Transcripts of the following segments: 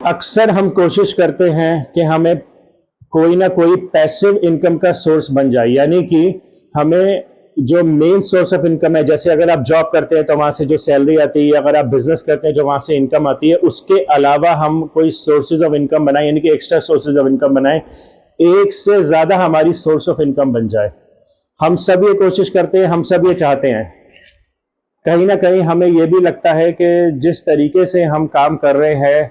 अक्सर हम कोशिश करते हैं कि हमें कोई ना कोई पैसिव इनकम का सोर्स बन जाए, यानी कि हमें जो मेन सोर्स ऑफ इनकम है, जैसे अगर आप जॉब करते हैं तो वहां से जो सैलरी आती है, अगर आप बिजनेस करते हैं जो वहां से इनकम आती है, उसके अलावा हम कोई सोर्सेज ऑफ इनकम बनाए, यानी कि एक्स्ट्रा सोर्सेज ऑफ इनकम बनाए, एक से ज्यादा हमारी सोर्स ऑफ इनकम बन जाए। हम सब ये कोशिश करते हैं, हम सब ये चाहते हैं। कहीं ना कहीं हमें यह भी लगता है कि जिस तरीके से हम काम कर रहे हैं,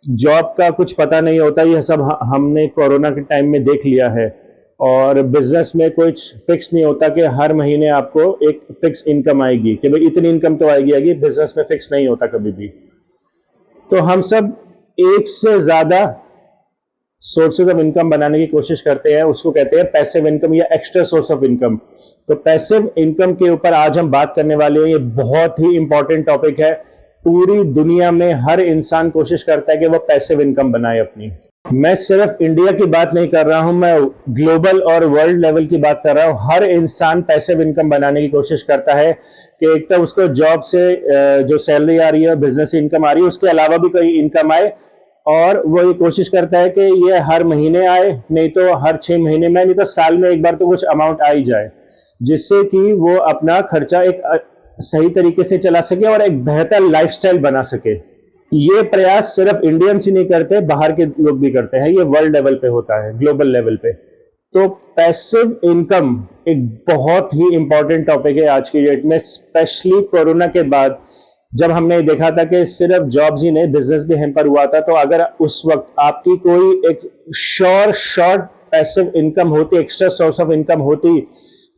जॉब का कुछ पता नहीं होता, यह सब हमने कोरोना के टाइम में देख लिया है। और बिजनेस में कुछ फिक्स नहीं होता कि हर महीने आपको एक फिक्स इनकम आएगी, कि भाई इतनी इनकम तो आएगी। बिजनेस में फिक्स नहीं होता कभी भी। तो हम सब एक से ज्यादा सोर्सेज ऑफ इनकम बनाने की कोशिश करते हैं, उसको कहते हैं पैसिव इनकम या एक्स्ट्रा सोर्स ऑफ इनकम। तो पैसिव इनकम के ऊपर आज हम बात करने वाले हैं। ये बहुत ही इंपॉर्टेंट टॉपिक है। पूरी दुनिया में हर इंसान कोशिश करता है कि वो पैसिव इनकम बनाए अपनी। मैं सिर्फ इंडिया की बात नहीं कर रहा हूं, मैं ग्लोबल और वर्ल्ड लेवल की बात कर रहा हूं। हर इंसान पैसिव इनकम बनाने की कोशिश करता है कि एक तो उसको जॉब से जो सैलरी आ रही है, बिजनेस से इनकम आ रही है, उसके अलावा भी कोई इनकम आए। और वो ये कोशिश करता है कि ये हर महीने आए, नहीं तो हर 6 महीने में, नहीं तो साल में एक बार तो कुछ अमाउंट आ ही जाए, जिससे कि वो अपना खर्चा एक सही तरीके से चला सके और एक बेहतर लाइफस्टाइल बना सके। ये प्रयास सिर्फ इंडियंस ही नहीं करते, बाहर के लोग भी करते हैं। ये वर्ल्ड लेवल पे होता है, ग्लोबल लेवल पे। तो पैसिव इनकम एक बहुत ही इंपॉर्टेंट टॉपिक है आज की डेट में, स्पेशली कोरोना के बाद, जब हमने देखा था कि सिर्फ जॉब्स ही नहीं, बिजनेस भी हैम्पर हुआ था। तो अगर उस वक्त आपकी कोई एक शॉर्ट पैसिव इनकम होती, एक्स्ट्रा सोर्स ऑफ इनकम होती,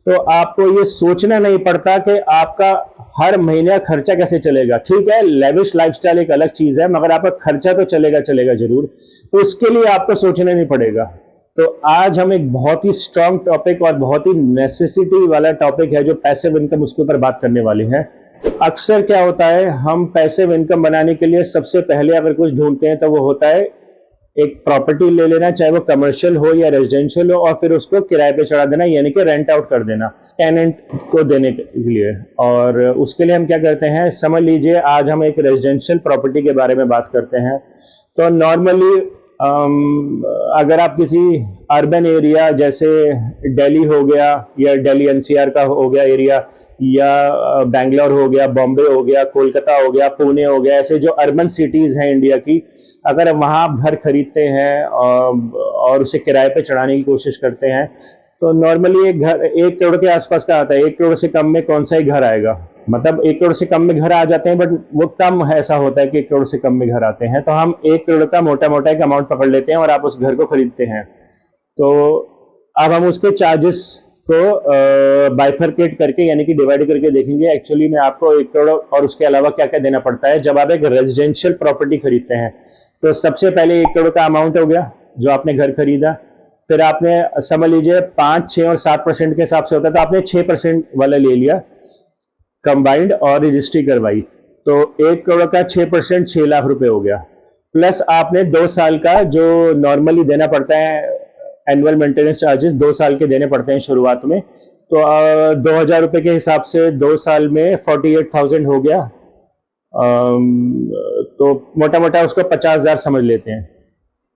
तो आपको ये सोचना नहीं पड़ता कि आपका हर महीने खर्चा कैसे चलेगा। ठीक है, लेविश लाइफस्टाइल एक अलग चीज है, मगर आपका खर्चा तो चलेगा जरूर। तो उसके लिए आपको सोचना नहीं पड़ेगा। तो आज हम एक बहुत ही स्ट्रांग टॉपिक और बहुत ही नेसेसिटी वाला टॉपिक है जो पैसिव इनकम, उसके ऊपर बात करने वाली है। अक्सर क्या होता है, हम पैसिव इनकम बनाने के लिए सबसे पहले अगर कुछ ढूंढते हैं तो वो होता है एक प्रॉपर्टी ले लेना, चाहे वो कमर्शियल हो या रेजिडेंशियल हो, और फिर उसको किराए पे चढ़ा देना, यानी कि रेंट आउट कर देना टेनेंट को देने के लिए। और उसके लिए हम क्या करते हैं, समझ लीजिए आज हम एक रेजिडेंशियल प्रॉपर्टी के बारे में बात करते हैं। तो नॉर्मली अगर आप किसी अर्बन एरिया जैसे दिल्ली हो गया, या दिल्ली एनसीआर का हो गया एरिया, या बेंगलोर हो गया, बॉम्बे हो गया, कोलकाता हो गया, पुणे हो गया, ऐसे जो अर्बन सिटीज हैं इंडिया की, अगर वहां आप घर खरीदते हैं और उसे किराए पे चढ़ाने की कोशिश करते हैं, तो नॉर्मली एक घर 1 करोड़ के आसपास का आता है। 1 करोड़ से कम में कौन सा ही घर आएगा, मतलब 1 करोड़ से कम में घर आ जाते हैं, बट वो कम ऐसा होता है कि 1 करोड़ से कम में घर आते हैं। तो हम 1 करोड़ का मोटा मोटा एक अमाउंट पकड़ लेते हैं और आप उस घर को खरीदते हैं। तो अब हम उसके चार्जेस को बाइफरकेट करके, यानी कि डिवाइड करके देखेंगे एक्चुअली में आपको 1 करोड़ और उसके अलावा क्या क्या देना पड़ता है जब आप एक रेजिडेंशियल प्रॉपर्टी खरीदते हैं। तो सबसे पहले 1 करोड़ का अमाउंट हो गया जो आपने घर खरीदा। फिर आपने समझ लीजिए 5, 6 और 7% के हिसाब से होता है, तो आपने 6% वाला ले लिया कंबाइंड और रजिस्ट्री करवाई। तो 1 करोड़ का 6% 6 लाख रुपए हो गया। प्लस आपने 2 साल का जो नॉर्मली देना पड़ता है, एनुअल मेंटेनेंस चार्जेस 2 साल के देने पड़ते हैं शुरुआत में। तो 2,000 रुपए के हिसाब से 2 साल में 48,000 हो गया। तो मोटा मोटा उसको 50,000 समझ लेते हैं।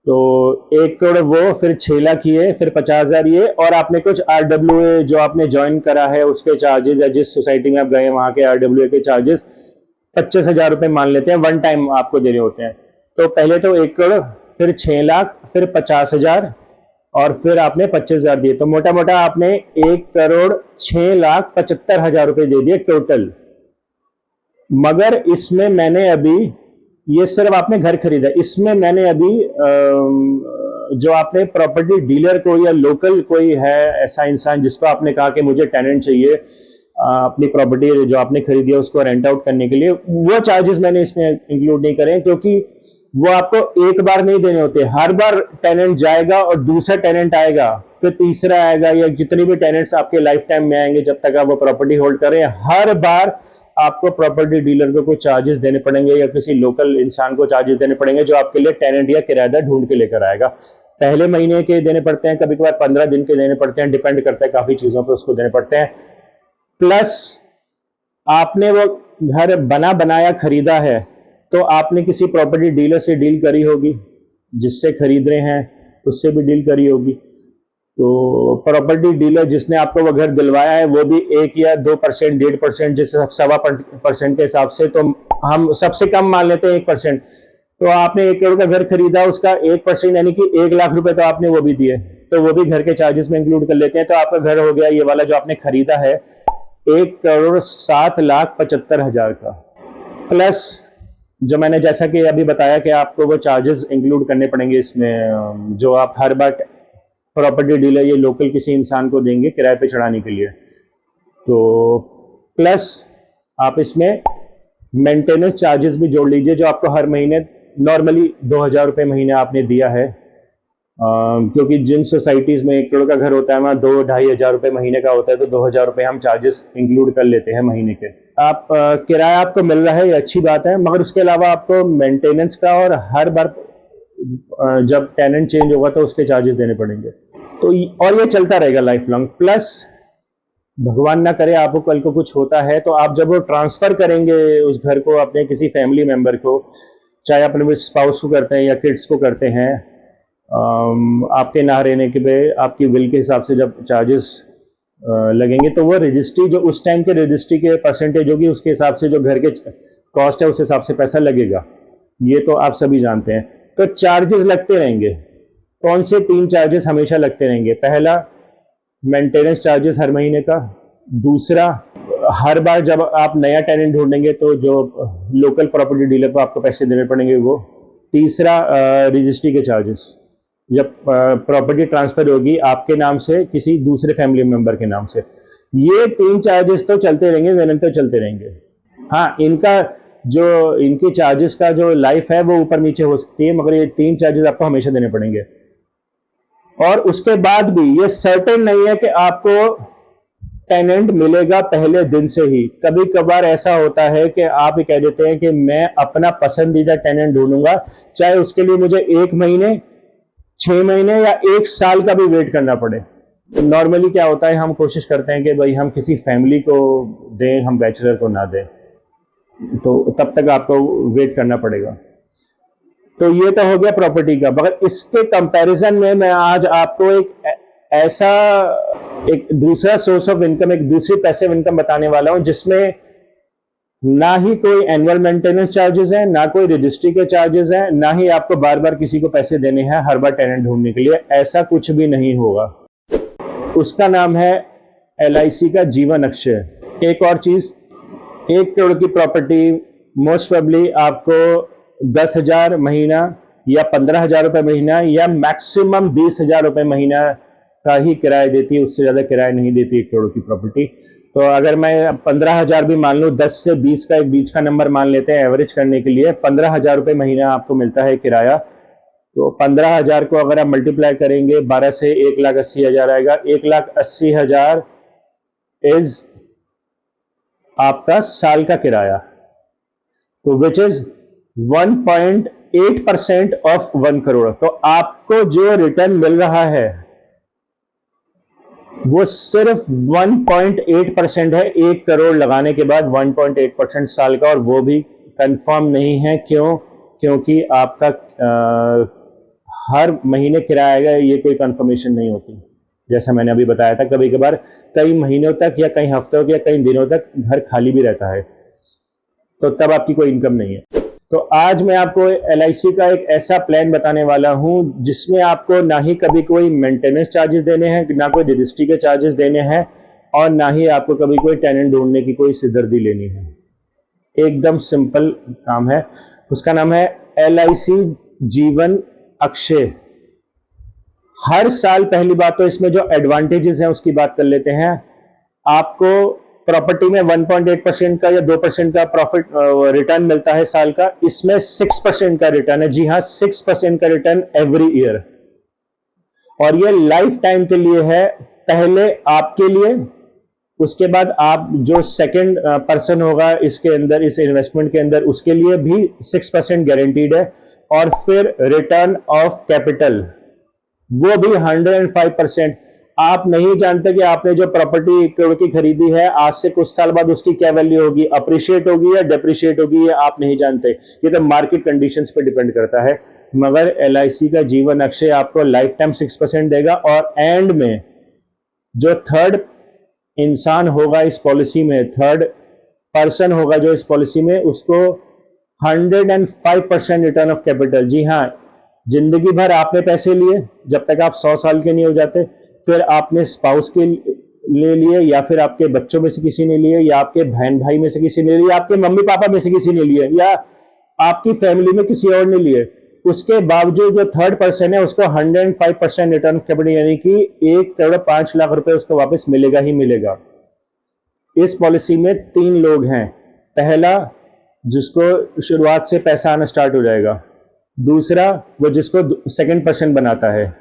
तो 1 करोड़ वो, फिर 6 लाख ये, फिर 50,000 ये, और आपने कुछ RWA जो आपने ज्वाइन करा है उसके चार्जेस, या जिस सोसाइटी में आप गए वहां के RWA के चार्जेस 25,000 रुपए मान लेते हैं, वन टाइम आपको देने होते हैं। तो पहले तो 1 करोड़, फिर 6 लाख, फिर 50,000, और फिर आपने 25,000 दिए। तो मोटा मोटा आपने 1 करोड़ 6,75,000 रुपए दे दिए टोटल। मगर इसमें मैंने अभी, ये सिर्फ आपने घर खरीदा, इसमें मैंने अभी जो आपने प्रॉपर्टी डीलर को या लोकल कोई है ऐसा इंसान जिसको आपने कहा कि मुझे टेनेंट चाहिए अपनी प्रॉपर्टी जो आपने खरीदी है उसको रेंट आउट करने के लिए, वो चार्जेस मैंने इसमें इंक्लूड नहीं करे, क्योंकि वो आपको एक बार नहीं देने होते। हर बार टेनेंट जाएगा और दूसरा टेनेंट आएगा, फिर तीसरा आएगा, या जितने भी टेनेंट्स आपके लाइफ टाइम में आएंगे जब तक आप वो प्रॉपर्टी होल्ड करें, हर बार आपको प्रॉपर्टी डीलर को कुछ चार्जेस देने पड़ेंगे, या किसी लोकल इंसान को चार्जेस देने पड़ेंगे जो आपके लिए टेनेंट या किराएदार ढूंढ के लेकर आएगा। पहले महीने के देने पड़ते हैं, कभी कभार 15 दिन के देने पड़ते हैं, डिपेंड करता है काफी चीजों पर, उसको देने पड़ते हैं। प्लस आपने वो घर बना बनाया खरीदा है, तो आपने किसी प्रॉपर्टी डीलर से डील करी होगी, जिससे खरीद रहे हैं उससे भी डील करी होगी। तो प्रॉपर्टी डीलर जिसने आपको वो घर दिलवाया है वो भी 1 या 2%, 1.5%, जिस 1.25% के हिसाब से, तो हम सबसे कम मान लेते हैं 1%। तो आपने 1 करोड़ का घर खरीदा, उसका 1% यानी कि 1 लाख रुपए तो आपने वो भी दिए, तो वो भी घर के चार्जेस में इंक्लूड कर लेते हैं। तो आपका घर हो गया ये वाला जो आपने खरीदा है 1,07,75,000 का, प्लस जो मैंने जैसा कि अभी बताया कि आपको वो चार्जेस इंक्लूड करने पड़ेंगे इसमें, जो आप हर बार प्रॉपर्टी डीलर ये लोकल किसी इंसान को देंगे किराए पे चढ़ाने के लिए। तो प्लस आप इसमें मेंटेनेंस चार्जेस भी जोड़ लीजिए, जो आपको हर महीने नॉर्मली 2,000 रुपये महीने आपने दिया है, क्योंकि जिन सोसाइटीज़ में 1 करोड़ का घर होता है वहाँ 2-2.5 हज़ार रुपये महीने का होता है, तो 2,000 रुपये हम चार्जेस इंक्लूड कर लेते हैं महीने के। आप किराया आपको मिल रहा है, ये अच्छी बात है, मगर उसके अलावा आपको मेंटेनेंस का और हर बार जब टेनेंट चेंज होगा तो उसके चार्जेस देने पड़ेंगे। तो और ये चलता रहेगा लाइफ लॉन्ग। प्लस भगवान ना करे आपको कल को कुछ होता है, तो आप जब वो ट्रांसफर करेंगे उस घर को अपने किसी फैमिली मेंबर को, चाहे अपने स्पाउस को करते हैं या किड्स को करते हैं, आपके ना रहने के पे आपकी विल के हिसाब से जब चार्जेस लगेंगे, तो वो रजिस्ट्री जो उस टाइम के रजिस्ट्री के परसेंटेज होगी उसके हिसाब से जो घर के कॉस्ट है उस हिसाब से पैसा लगेगा। ये तो आप सभी जानते हैं। तो चार्जेस लगते रहेंगे। कौन से 3 चार्जेस हमेशा लगते रहेंगे? पहला, मेंटेनेंस चार्जेस हर महीने का। दूसरा, हर बार जब आप नया टेनेंट ढूंढेंगे तो जो लोकल प्रॉपर्टी डीलर को आपको पैसे देने पड़ेंगे वो। तीसरा, रजिस्ट्री के चार्जेस, जब प्रॉपर्टी ट्रांसफर होगी आपके नाम से किसी दूसरे फैमिली मेंबर के नाम से। ये 3 चार्जेस तो चलते रहेंगे, निरंतर चलते रहेंगे। हाँ, इनके चार्जेस का जो लाइफ है वो ऊपर नीचे हो सकती है, मगर ये 3 चार्जेस आपको हमेशा देने पड़ेंगे। और उसके बाद भी ये सर्टेन नहीं है कि आपको टेनेंट मिलेगा पहले दिन से ही। कभी कभार ऐसा होता है कि आप ये कह देते हैं कि मैं अपना पसंदीदा टेनेंट ढूंढूंगा, चाहे उसके लिए मुझे 1 महीने, 6 महीने या 1 साल का भी वेट करना पड़े। नॉर्मली क्या होता है, हम कोशिश करते हैं कि भाई हम किसी फैमिली को दें, हम बैचलर को ना दें, तो तब तक आपको वेट करना पड़ेगा। तो ये तो हो गया प्रॉपर्टी का। मगर इसके कंपैरिजन में मैं आज आपको एक दूसरा सोर्स ऑफ इनकम, एक दूसरी पैसिव इनकम बताने वाला हूं, जिसमें ना ही कोई एनुअल मेंटेनेंस चार्जेस है, ना कोई रजिस्ट्री के चार्जेस हैं, ना ही आपको बार बार किसी को पैसे देने हैं हर बार टेनेंट ढूंढने के लिए। ऐसा कुछ भी नहीं होगा। उसका नाम है LIC का जीवन अक्षय। एक और चीज, 1 करोड़ की प्रॉपर्टी मोस्ट प्रोबेबली आपको 10,000 महीना या 15,000 रुपये महीना या मैक्सिमम 20,000 रुपये महीना का ही किराया देती है, उससे ज़्यादा किराया नहीं देती 1 करोड़ की प्रॉपर्टी। तो अगर मैं 15,000 भी मान लूँ, 10 से 20 का एक बीच का नंबर मान लेते हैं एवरेज करने के लिए, 15,000 रुपये महीना आपको मिलता है किराया। तो 15,000 को अगर आप मल्टीप्लाई करेंगे 12 से, 1,80,000 आएगा। 1,80,000 इज आपका साल का किराया, तो विच इज 1.8% ऑफ 1 करोड़। तो आपको जो रिटर्न मिल रहा है वो सिर्फ 1.8% है 1 करोड़ लगाने के बाद, 1.8% साल का, और वो भी कंफर्म नहीं है। क्यों? क्योंकि आपका हर महीने किराया आएगा, ये कोई कंफर्मेशन नहीं होती। जैसा मैंने अभी बताया था, कभी कभार कई महीनों तक या कई हफ्तों या कई दिनों तक घर खाली भी रहता है, तो तब आपकी कोई इनकम नहीं है। तो आज मैं आपको LIC का एक ऐसा प्लान बताने वाला हूं जिसमें आपको ना ही कभी कोई मेंटेनेंस चार्जेस देने हैं, ना कोई रजिस्ट्री के चार्जेस देने हैं, और ना ही आपको कभी कोई टेनेंट ढूंढने की कोई सिरदर्दी लेनी है। एकदम सिंपल काम है। उसका नाम है LIC जीवन अक्षय। हर साल, पहली बात तो इसमें जो एडवांटेजेस हैं उसकी बात कर लेते हैं। आपको प्रॉपर्टी में 1.8% का या 2% का प्रॉफिट रिटर्न मिलता है साल का। इसमें 6% का रिटर्न है। जी हाँ, 6% का रिटर्न एवरी ईयर, और ये लाइफ टाइम के लिए है। पहले आपके लिए, उसके बाद आप जो सेकंड पर्सन होगा इसके अंदर, इस इन्वेस्टमेंट के अंदर, उसके लिए भी 6% गारंटीड है। और फिर रिटर्न ऑफ कैपिटल, वो भी 105%। आप नहीं जानते कि आपने जो प्रॉपर्टी 1 करोड़ की खरीदी है, आज से कुछ साल बाद उसकी क्या वैल्यू होगी, अप्रिशिएट होगी या डेप्रिशिएट होगी, ये आप नहीं जानते। ये तो मार्केट कंडीशंस पे डिपेंड करता है। मगर LIC का जीवन अक्षय आपको लाइफ टाइम 6% देगा, और एंड में जो थर्ड इंसान होगा इस पॉलिसी में, थर्ड पर्सन होगा जो इस पॉलिसी में, उसको 105% रिटर्न ऑफ कैपिटल। जी हाँ, जिंदगी भर आपने पैसे लिए जब तक आप 100 साल के नहीं हो जाते, फिर आपने स्पाउस के ले लिए, या फिर आपके बच्चों में से किसी ने लिए, या आपके बहन भाई में से किसी ने लिए, या आपके मम्मी पापा में से किसी ने लिए, या आपकी फैमिली में किसी और ने लिए, उसके बावजूद जो थर्ड पर्सन है उसको 105% रिटर्न ऑफ कैपिटल, यानी कि 1 करोड़ 5 लाख रुपए उसको वापस मिलेगा ही मिलेगा। इस पॉलिसी में 3 लोग हैं। पहला, जिसको शुरुआत से पैसा आना स्टार्ट हो जाएगा। दूसरा, वो जिसको सेकंड पर्सन बनाता है,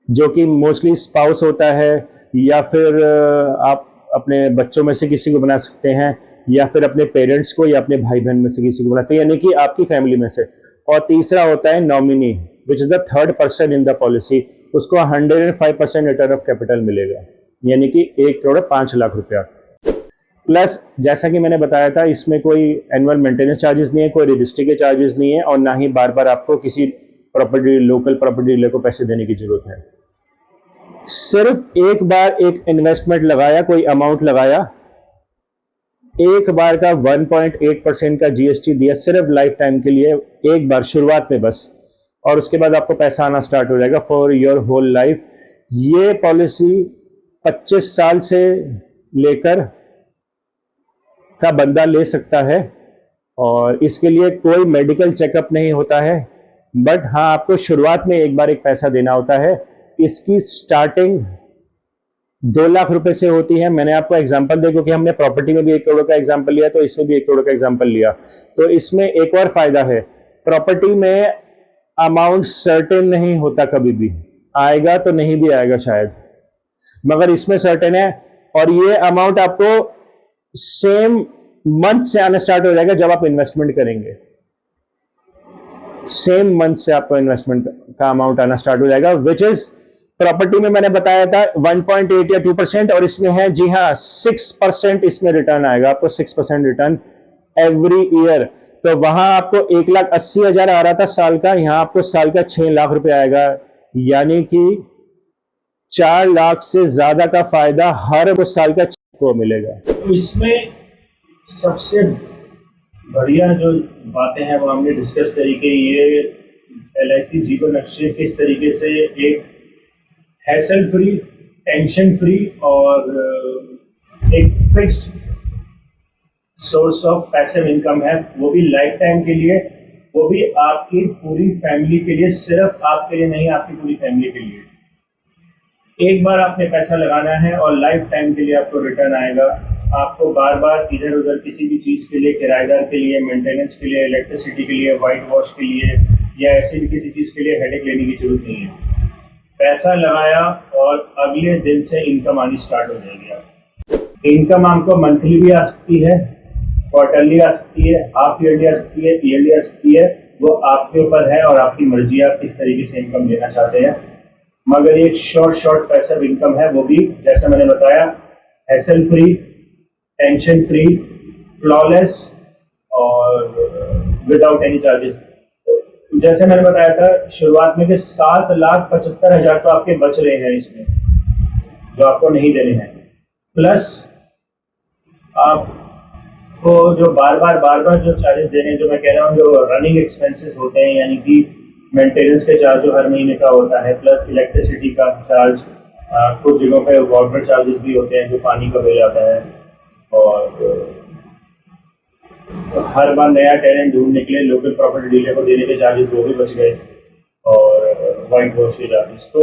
जो कि मोस्टली स्पाउस होता है, या फिर आप अपने बच्चों में से किसी को बना सकते हैं, या फिर अपने पेरेंट्स को, या अपने भाई बहन में से किसी को बनाते हैं, यानी कि आपकी फैमिली में से। और तीसरा होता है nominee, which is the third person in the policy, उसको 105% रिटर्न ऑफ कैपिटल मिलेगा, यानी कि 1 करोड़ 5 लाख रुपया। प्लस जैसा कि मैंने बताया था, इसमें कोई एनुअल मेंटेनेंस चार्जेस नहीं है, कोई रजिस्ट्री के चार्जेस नहीं है, और ना ही बार बार आपको किसी प्रॉपर्टी लोकल प्रॉपर्टी डीलर को पैसे देने की जरूरत है। सिर्फ एक बार एक इन्वेस्टमेंट लगाया, कोई अमाउंट लगाया, एक बार का 1.8% का GST दिया, सिर्फ लाइफ टाइम के लिए, एक बार शुरुआत में बस, और उसके बाद आपको पैसा आना स्टार्ट हो जाएगा फॉर योर होल लाइफ। ये पॉलिसी 25 साल से लेकर का बंदा ले सकता है, और इसके लिए कोई मेडिकल चेकअप नहीं होता है। बट हाँ, आपको शुरुआत में एक बार एक पैसा देना होता है। इसकी स्टार्टिंग 2 लाख रुपए से होती है। मैंने आपको एग्जांपल दे, क्योंकि हमने प्रॉपर्टी में भी 1 करोड़ का एग्जांपल लिया, तो इसमें भी 1 करोड़ का एग्जांपल लिया। तो इसमें एक और फायदा है, प्रॉपर्टी में अमाउंट सर्टेन नहीं होता, कभी भी आएगा तो नहीं भी आएगा शायद, मगर इसमें सर्टेन है। और ये अमाउंट आपको सेम मंथ से आना स्टार्ट हो जाएगा जब आप इन्वेस्टमेंट करेंगे। सेम मंथ से आपको इन्वेस्टमेंट का अमाउंट आना स्टार्ट हो जाएगा, विच इज प्रॉपर्टी में मैंने बताया था 1.8 या 2%, और इसमें है, जी हाँ, 6% इसमें रिटर्न आएगा आपको, 6% रिटर्न एवरी ईयर। तो वहां आपको 1,80,000 आ रहा था साल का, यहां आपको साल का 6 लाख रुपए आएगा, यानी कि 4 लाख से ज्यादा का फायदा हर वो साल का को मिलेगा। तो इसमें सबसे बढ़िया जो बातें हैं वो हमने डिस्कस करी कि ये LIC जीवन अक्षय किस तरीके से एक हैसल फ्री, टेंशन फ्री और एक fixed source of passive income है, वो भी लाइफ टाइम के लिए, वो भी आपकी पूरी फैमिली के लिए, सिर्फ आपके लिए नहीं, आपकी पूरी फैमिली के लिए। एक बार आपने पैसा लगाना है और लाइफ टाइम के लिए आपको रिटर्न आएगा। आपको बार बार इधर उधर किसी भी चीज़ के लिए, किराएदार के लिए, मेंटेनेंस के लिए, इलेक्ट्रिसिटी के लिए, वाइट वॉश के लिए, या ऐसे भी किसी चीज़ के लिए हेडेक लेने की जरूरत नहीं है। पैसा लगाया और अगले दिन से इनकम आनी स्टार्ट हो जाएगी। इनकम आपको मंथली भी आ सकती है, क्वार्टरली आ सकती है, हाफ ईयरली आ सकती है, ईयरली आ सकती है, वो आपके ऊपर है और आपकी मर्जी है आप किस तरीके से इनकम लेना चाहते हैं। मगर एक शॉर्ट पैसिव इनकम है, वो भी जैसे मैंने बताया, hassle free, tension free, flawless और विदाउट एनी चार्जेस। जैसे मैंने बताया था शुरुआत में कि 7,75,000 तो आपके बच रहे हैं इसमें, जो आपको नहीं देने हैं। प्लस आपको जो बार बार जो चार्जेस देने, जो मैं कह रहा हूँ, जो रनिंग एक्सपेंसेस होते हैं, यानी कि मेंटेनेंस के चार्ज जो हर महीने का होता है, प्लस इलेक्ट्रिसिटी का चार्ज, कुछ जगहों पे वाटर चार्जेस भी होते हैं जो पानी का बिल आता है, और हर बार नया टेनेंट ढूंढने के लिए लोकल प्रॉपर्टी डीलर को देने के चार्जेस वो भी बच गए, और वाइट वॉश के चार्जेस। तो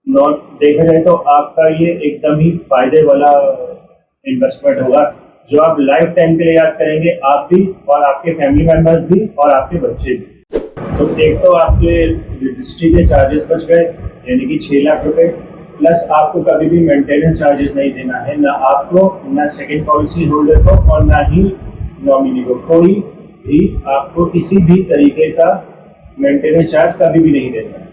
नॉट देखा जाए तो आपका ये एकदम ही फायदे वाला इन्वेस्टमेंट होगा, जो आप लाइफ टाइम के लिए याद करेंगे, आप भी और आपके फैमिली मेंबर्स भी और आपके बच्चे भी। तो एक तो आपके रजिस्ट्री के चार्जेस बच गए, यानी कि 6 लाख रुपए, प्लस आपको कभी भी मेंटेनेंस चार्जेस नहीं देना है, ना आपको, ना सेकंड पॉलिसी होल्डर को, और ना ही नॉमिनी को। कोई भी आपको किसी भी तरीके का मेंटेनेंस चार्ज कभी भी नहीं देना है।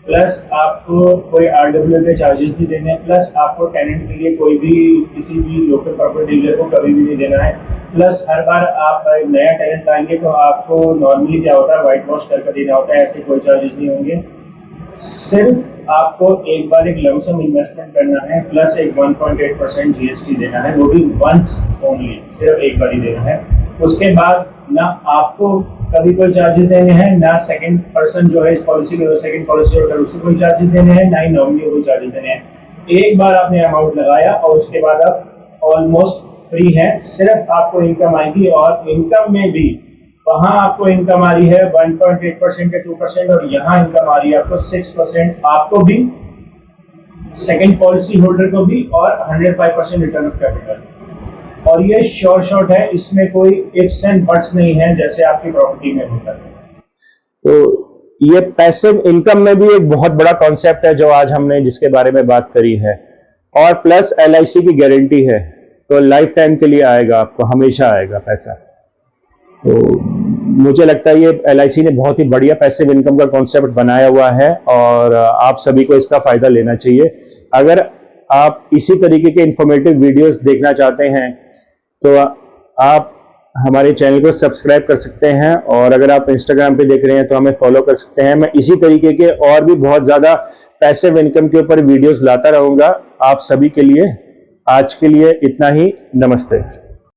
प्लस आपको कोई RWA के चार्जेस भी देने हैं, प्लस आपको टेनेंट के लिए कोई भी किसी भी लोकल प्रॉपर्टी डीलर को कभी भी नहीं देना है, प्लस हर बार आप नया टेनेंट लाएंगे तो आपको नॉर्मली क्या होता है वाइट वॉश करके देना होता है, ऐसे कोई चार्जेस नहीं होंगे। सिर्फ आपको एक बार एक लमसम इन्वेस्टमेंट करना है, प्लस एक 1.8% GST देना है, वो भी वंस ओनली, सिर्फ एक बार ही देना है। उसके बाद ना आपको कभी कोई चार्जेस देने हैं, ना सेकंड पर्सन जो है इस पॉलिसी के सेकंड पॉलिसी होल्डर उसको कोई चार्जेस देने हैं, ना ही नॉमिनी कोई चार्जेस देने हैं। एक बार आपने अमाउंट लगाया और उसके बाद आप ऑलमोस्ट फ्री है, सिर्फ आपको इनकम आएगी, और इनकम में भी वहां आपको इनकम आ रही है 1.8% या 2%, और यहाँ इनकम आ रही है आपको 6%, आपको भी सेकंड पॉलिसी होल्डर को भी, और 105% रिटर्न ऑफ कैपिटल। और ये श्योर शॉट है, इसमें कोई इफ्स एंड बट्स नहीं है जैसे आपकी प्रॉपर्टी में होता है। तो ये पैसिव इनकम में भी एक बहुत बड़ा कॉन्सेप्ट है जो आज हमने जिसके बारे में बात करी है, और प्लस LIC की गारंटी है, तो लाइफ टाइम के लिए आएगा, आपको हमेशा आएगा पैसा। तो मुझे लगता है ये LIC ने बहुत ही बढ़िया पैसिव इनकम का कॉन्सेप्ट बनाया हुआ है, और आप सभी को इसका फायदा लेना चाहिए। अगर आप इसी तरीके के इंफॉर्मेटिव वीडियोस देखना चाहते हैं तो आप हमारे चैनल को सब्सक्राइब कर सकते हैं, और अगर आप इंस्टाग्राम पे देख रहे हैं तो हमें फॉलो कर सकते हैं। मैं इसी तरीके के और भी बहुत ज़्यादा पैसिव इनकम के ऊपर वीडियोस लाता रहूँगा आप सभी के लिए। आज के लिए इतना ही, नमस्ते।